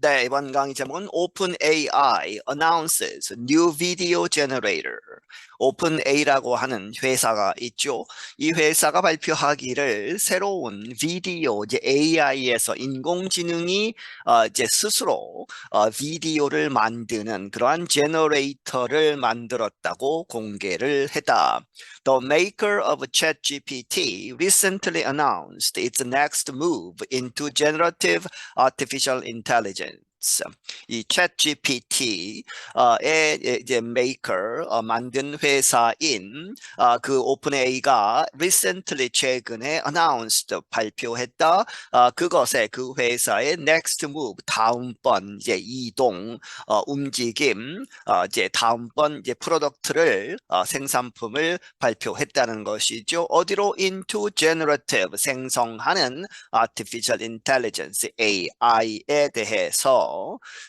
네, 이번 강의 제목은 OpenAI announces new video generator. OpenAI라고 하는 회사가 있죠. 이 회사가 발표하기를 새로운 비디오, 이제 AI에서 인공지능이 이제 스스로 비디오를 만드는 그러한 제너레이터를 만들었다고 공개를 했다. The maker of ChatGPT recently announced its next move into generative artificial intelligence. 이 ChatGPT의 이제 maker 만든 회사인 그 오픈AI가 recently 최근에 announced 발표했다. 그것에 그 회사의 next move 다음번 이제 이동 움직임 이제 다음번 이제 프로덕트를 생산품을 발표했다는 것이죠. 어디로 into generative 생성하는 artificial intelligence AI에 대해서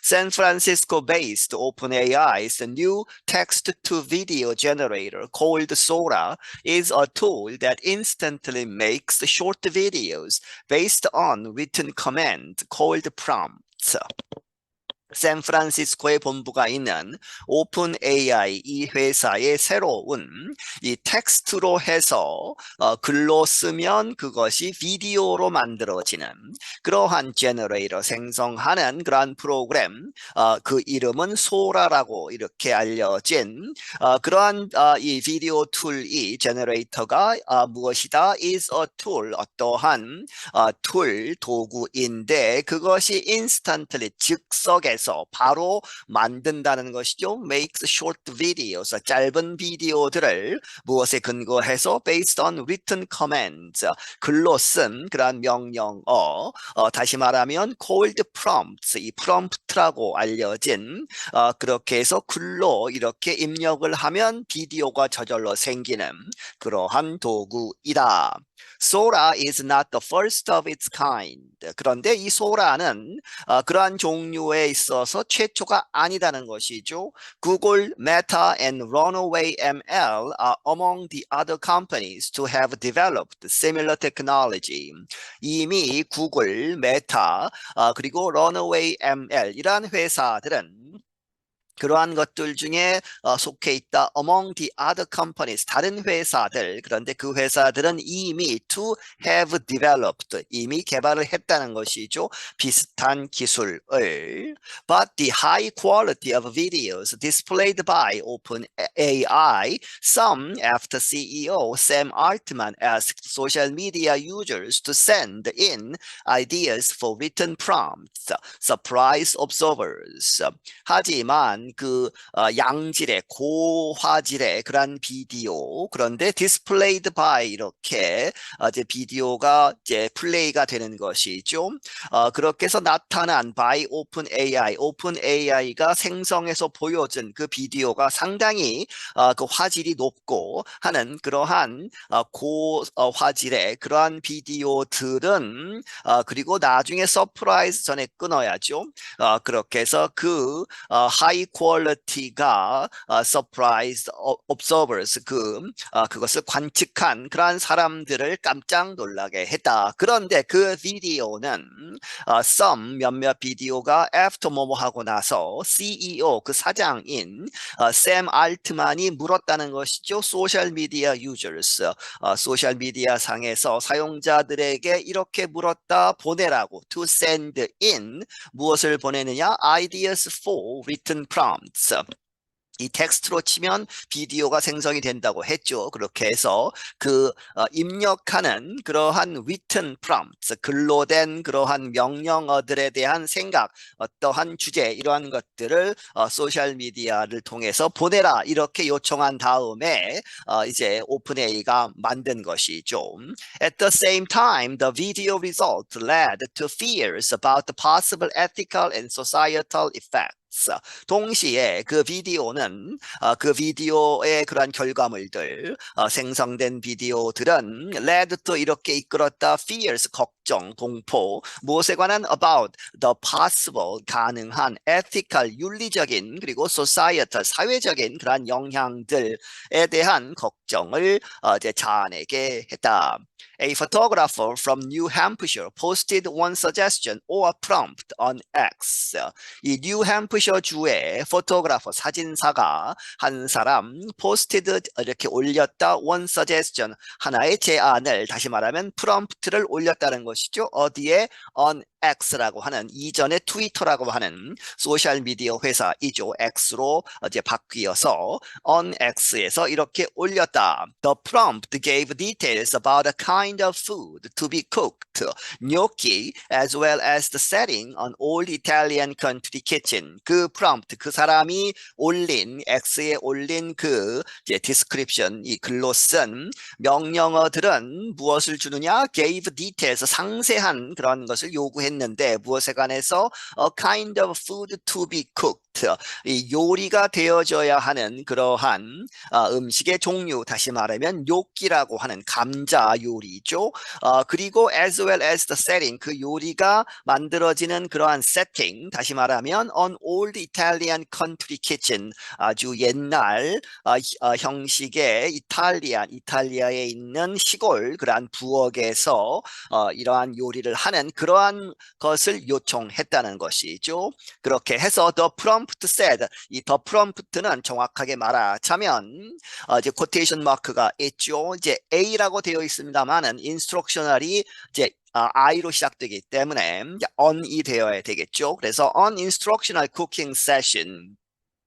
San Francisco-based OpenAI's new text-to-video generator called Sora is a tool that instantly makes short videos based on written command called prompts. 샌프란시스코에 본부가 있는 오픈 AI 이 회사의 새로운 이 텍스트로 해서 글로 쓰면 그것이 비디오로 만들어지는 그러한 제너레이터 생성하는 그러한 프로그램 그 이름은 소라라고 이렇게 알려진 그러한 이 비디오 툴이 제너레이터가 무엇이다? is a tool 어떠한 툴 도구인데 그것이 instantly 즉석에서 바로 만든다는 것이죠. Makes short videos, 짧은 비디오들을 무엇에 근거해서 based on written commands, 글로 쓴 그러한 명령어, 다시 말하면 called prompts, 이 prompt라고 알려진 그렇게 해서 글로 이렇게 입력을 하면 비디오가 저절로 생기는 그러한 도구이다. Sora is not the first of its kind. 그런데 이 소라는 그러한 종류에 있어서 최초가 아니다는 것이죠. Google, Meta, and Runway ML are among the other companies to have developed similar technology. 이미 구글, 메타, 그리고 Runway ML 이러한 회사들은 그러한 것들 중에 속해 있다. Among the other companies, 다른 회사들. 그런데 그 회사들은 이미 to have developed, 이미 개발을 했다는 것이죠. 비슷한 기술을. But the high quality of videos displayed by OpenAI, some after CEO Sam Altman asked social media users to send in ideas for written prompts, surprise observers. 하지만 그 양질의 고화질의 그런 비디오 그런데 displayed by 이렇게 이제 비디오가 이제 플레이가 되는 것이죠. 그렇게 해서 나타난 by OpenAI가 생성해서 보여준 그 비디오가 상당히 그 화질이 높고 하는 그러한 고화질의 그러한 비디오들은 그리고 나중에 서프라이즈 전에 끊어야죠. 그렇게 해서 그 하이 퀄리티가 surprised observers 그것을 관측한 그러한 사람들을 깜짝 놀라게 했다. 그런데 그 비디오는 some 몇몇 비디오가 after 뭐뭐 하고 나서 CEO 그 사장인 샘 알트만이 물었다는 것이죠. 소셜 미디어 users 소셜 미디어 상에서 사용자들에게 이렇게 물었다 보내라고 to send in 무엇을 보내느냐 ideas for written prompts. 이 텍스트로 치면 비디오가 생성이 된다고 했죠. 그렇게 해서 그 입력하는 그러한 written prompts, 글로 된 그러한 명령어들에 대한 생각, 어떠한 주제 이러한 것들을 소셜 미디어를 통해서 보내라 이렇게 요청한 다음에 이제 오픈AI가 만든 것이죠. At the same time, the video result led to fears about the possible ethical and societal effects. 동시에 그 비디오는 그 비디오의 그러한 결과물들 생성된 비디오들은 led to 이렇게 이끌었다 fears 걱정 걱정, 공포, 무엇에 관한 about the possible, 가능한 ethical, 윤리적인 그리고 societal, 사회적인 그러한 영향들에 대한 걱정을 이제 자아내게 했다. A photographer from New Hampshire posted one suggestion or prompt on X. 이 뉴햄프셔 주의 포토그래퍼 사진사가 한 사람 posted 이렇게 올렸다 one suggestion 하나의 제안을 다시 말하면 프롬프트를 올렸다는 것이죠. 어디에 on X라고 하는 이전에 트위터라고 하는 소셜 미디어 회사이죠. X로 이제 바뀌어서 on X에서 이렇게 올렸다. The prompt gave details about the kind of food to be cooked, gnocchi, as well as the setting on old Italian country kitchen. 그 prompt, 그 사람이 올린 X에 올린 그 이제 description, 이 글로 쓴 명령어들은 무엇을 주느냐? Gave details, 상세한 그런 것을 요구했는데 무엇에 관해서 a kind of food to be cooked. 이 요리가 되어져야 하는 그러한 음식의 종류, 다시 말하면 뇨끼라고 하는 감자 요리죠. 그리고 as well as the setting, 그 요리가 만들어지는 그러한 setting, 다시 말하면 on old Italian country kitchen, 아주 옛날 형식의 이탈리아에 있는 시골 그러한 부엌에서 이러한 요리를 하는 그러한 것을 요청했다는 것이죠. 그렇게 해서 the prompt said, 이 the prompt는 정확하게 말하자면 이제 quotation 마크가 있죠. 이제 A라고 되어 있습니다만은 instructional이 이제 I로 시작되기 때문에 on이 되어야 되겠죠. 그래서 on instructional cooking session,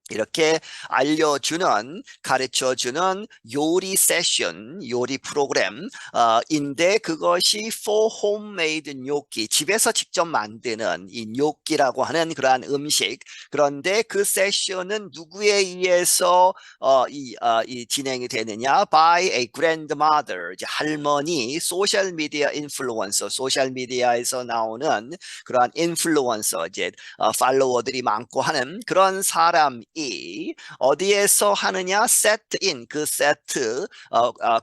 이렇게 알려주는, 가르쳐주는 요리 세션, 요리 프로그램 인데 그것이 for homemade gnocchi, 집에서 직접 만드는 이 gnocchi라고 하는 그러한 음식. 그런데 그 세션은 누구에 의해서 이 진행이 되느냐? By a grandmother, 이제 할머니, 소셜 미디어 인플루언서, 소셜 미디어에서 나오는 그러한 인플루언서, 이제 팔로워들이 많고 하는 그런 사람이 어디에서 하느냐? set in, 그 세트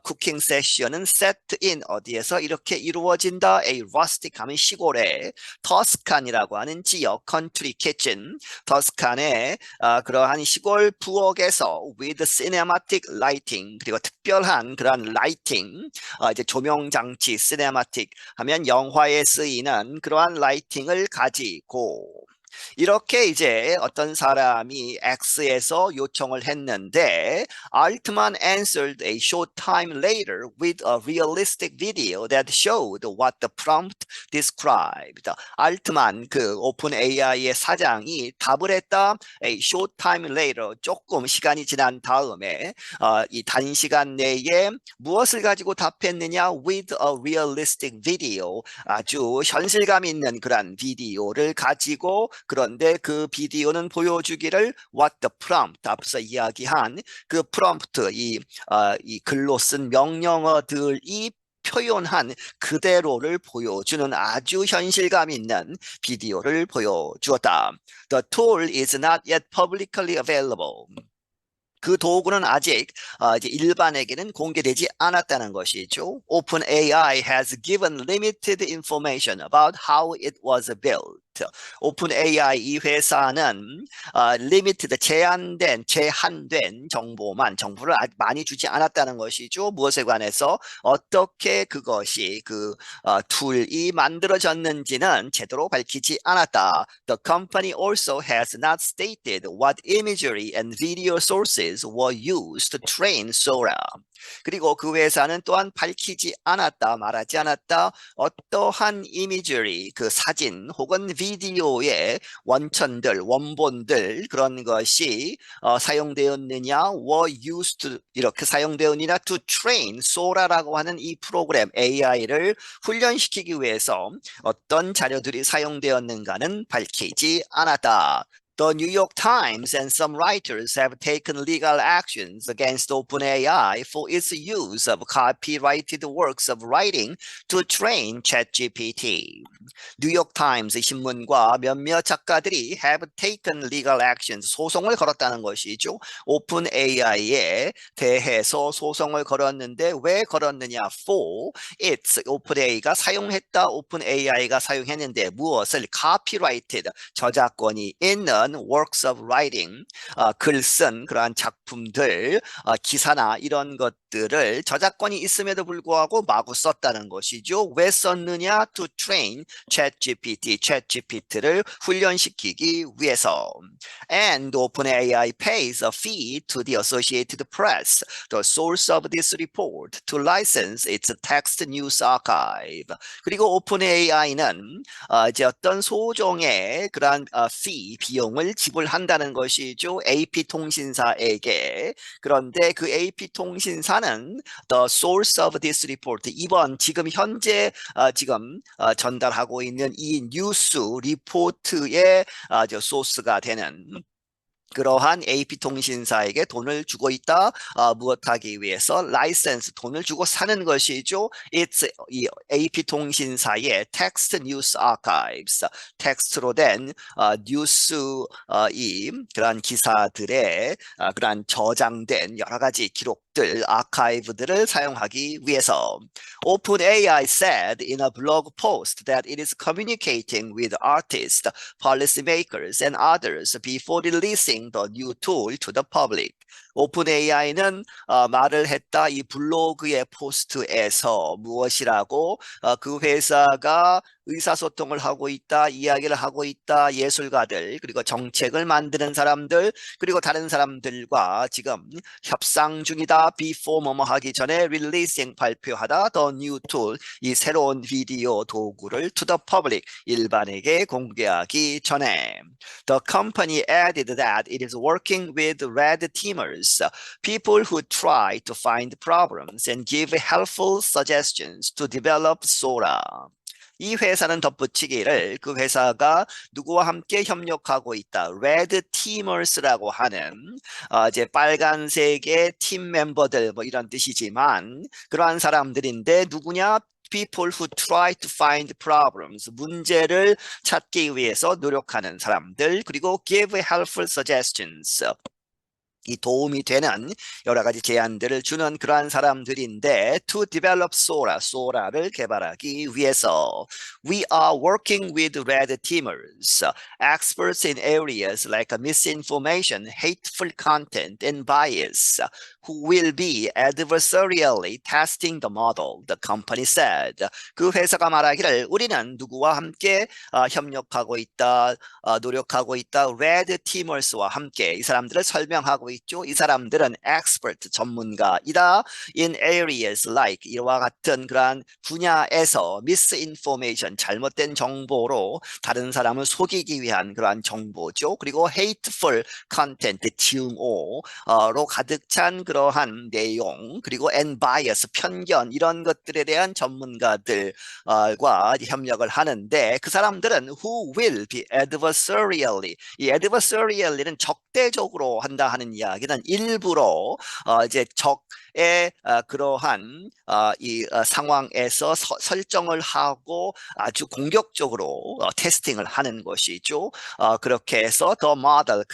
쿠킹 세션은 set in 어디에서 이렇게 이루어진다? A rustic 하면 시골에, 터스칸이라고 하는 지역, country kitchen, 터스칸의 그러한 시골 부엌에서 with cinematic lighting, 그리고 특별한 그런 lighting, 이제 조명 장치, cinematic 하면 영화에 쓰이는 그러한 라이팅을 가지고, 이렇게 이제 어떤 사람이 X에서 요청을 했는데 Altman answered a short time later with a realistic video that showed what the prompt described. 알트만, 그 오픈 AI의 사장이 답을 했다. A short time later, 조금 시간이 지난 다음에 이 단시간 내에 무엇을 가지고 답했느냐? With a realistic video, 아주 현실감 있는 그런 비디오를 가지고, 그런데 그 비디오는 보여주기를 what the prompt, 앞서 이야기한 그 프롬프트, 이 글로 쓴 명령어들이 표현한 그대로를 보여주는 아주 현실감 있는 비디오를 보여주었다. The tool is not yet publicly available. 그 도구는 아직 이제 일반에게는 공개되지 않았다는 것이죠. OpenAI has given limited information about how it was built. OpenAI 이 회사는 limited, 제한된 정보를 아직 많이 주지 않았다는 것이죠. 무엇에 관해서 어떻게 그것이 그 툴이 만들어졌는지는 제대로 밝히지 않았다. The company also has not stated what imagery and video sources were used to train Sora. 그리고 그 회사는 또한 밝히지 않았다, 말하지 않았다. 어떠한 이미지리, 그 사진 혹은 비디오의 원천들, 원본들, 그런 것이 사용되었느냐, were used to, 이렇게 사용되었느냐 to train Sora라고 하는 이 프로그램 AI를 훈련시키기 위해서 어떤 자료들이 사용되었는가는 밝히지 않았다. The New York Times and some writers have taken legal actions against OpenAI for its use of copyrighted works of writing to train ChatGPT. 뉴욕 타임스 신문과 몇몇 작가들이 have taken legal actions, 소송을 걸었다는 것이죠. 오픈 AI에 대해서 소송을 걸었는데 왜 걸었느냐? For its 오픈 AI가 사용했다. 오픈 AI가 사용했는데 무엇을? copyrighted 저작권이 있는 works of writing 글 쓴 그러한 작품들 기사나 이런 것들을 저작권이 있음에도 불구하고 마구 썼다는 것이죠. 왜 썼느냐? To train ChatGPT를 훈련시키기 위해서. And OpenAI pays a fee to the Associated Press, the source of this report, to license its text news archive. 그리고 OpenAI는 이제 어떤 소정의 그러한 fee, 비용을 지불한다는 것이죠. AP통신사에게. 그런데 그 AP통신사는 the source of this report, 이번 지금 현재 전달하고 있는 이 뉴스 리포트의 소스가 되는 그러한 AP통신사에게 돈을 주고 있다. 무엇하기 위해서? 라이센스, 돈을 주고 사는 것이죠. It's 이 AP통신사의 text news archives, 텍스트로 된 뉴스 그러한 기사들의 그러한 저장된 여러 가지 기록들, 아카이브들을 사용하기 위해서. OpenAI said in a blog post that it is communicating with artists, policymakers, and others before releasing the new tool to the public. 오픈AI는 말을 했다. 이 블로그의 포스트에서 무엇이라고? 그 회사가 의사소통을 하고 있다, 이야기를 하고 있다, 예술가들, 그리고 정책을 만드는 사람들, 그리고 다른 사람들과 지금 협상 중이다. Before 뭐뭐 하기 전에 releasing 발표하다. The new tool, 이 새로운 비디오 도구를 to the public, 일반에게 공개하기 전에. The company added that it is working with red teamers, people who try to find problems and give helpful suggestions to develop Sora. 이 회사는 덧붙이기를 그 회사가 누구와 함께 협력하고 있다. Red Teamers라고 하는 이제 빨간색의 팀 멤버들 뭐 이런 뜻이지만 그러한 사람들인데 누구냐? People who try to find problems, 문제를 찾기 위해서 노력하는 사람들, 그리고 give helpful suggestions, 이 도움이 되는 여러 가지 제안들을 주는 그러한 사람들인데 to develop Sora, 소라를 개발하기 위해서. We are working with red teamers, experts in areas like misinformation, hateful content, and bias, who will be adversarially testing the model, the company said. 그 회사가 말하기를 우리는 누구와 함께 협력하고 있다, 노력하고 있다. red teamers와 함께 이 사람들을 설명하고 있죠. 이 사람들은 expert, 전문가이다. in areas like 이와 같은 그러한 분야에서 misinformation, 잘못된 정보로 다른 사람을 속이기 위한 그러한 정보죠. 그리고 hateful content, 증오로 가득 찬 그러한 내용, 그리고 and bias, 편견 이런 것들에 대한 전문가들과 협력을 하는데 그 사람들은 who will be adversarially, 이 adversarially는 적대적으로 한다 하는 이야기는 일부러 이제 적의 그러한 이 상황에서 설정을 하고 아주 공격적으로 테스팅을 하는 것이죠. 그렇게 해서 the model,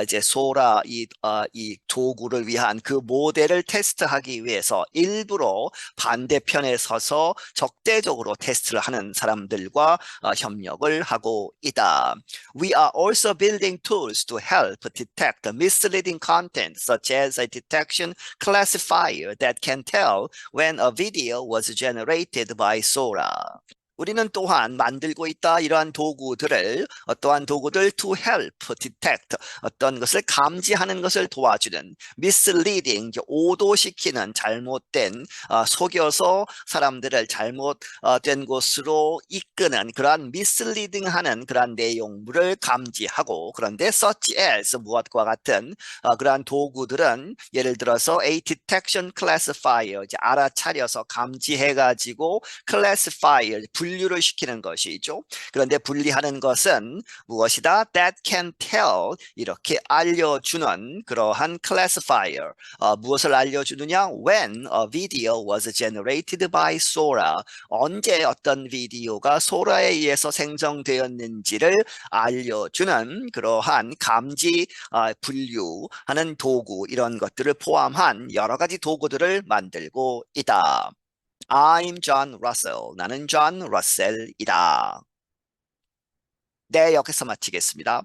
이제 소라 이 도구를 위한 그 모델을 테스트하기 위해서 일부러 반대편에 서서 적대적으로 테스트를 하는 사람들과 협력을 하고 있다. We are also building tools to help detect misleading content, such as a detection classifier that can tell when a video was generated by Sora. 우리는 또한 만들고 있다. 이러한 도구들을 어떠한 도구들 to help detect, 어떤 것을 감지하는 것을 도와주는 misleading, 오도시키는 잘못된 속여서 사람들을 잘못된 곳으로 이끄는 그러한 misleading하는 그러한 내용물을 감지하고 그런데 such as 무엇과 같은 그러한 도구들은 예를 들어서 a detection classifier, 이제 알아차려서 감지해가지고 classifier, 분류를 시키는 것이죠. 그런데 분리하는 것은 무엇이다? That can tell 이렇게 알려주는 그러한 classifier. 무엇을 알려주느냐? When a video was generated by Sora. 언제 어떤 비디오가 소라에 의해서 생성되었는지를 알려주는 그러한 감지 분류하는 도구 이런 것들을 포함한 여러 가지 도구들을 만들고 있다. I'm John Russell. 나는 존 러셀이다. 네, 여기서 마치겠습니다.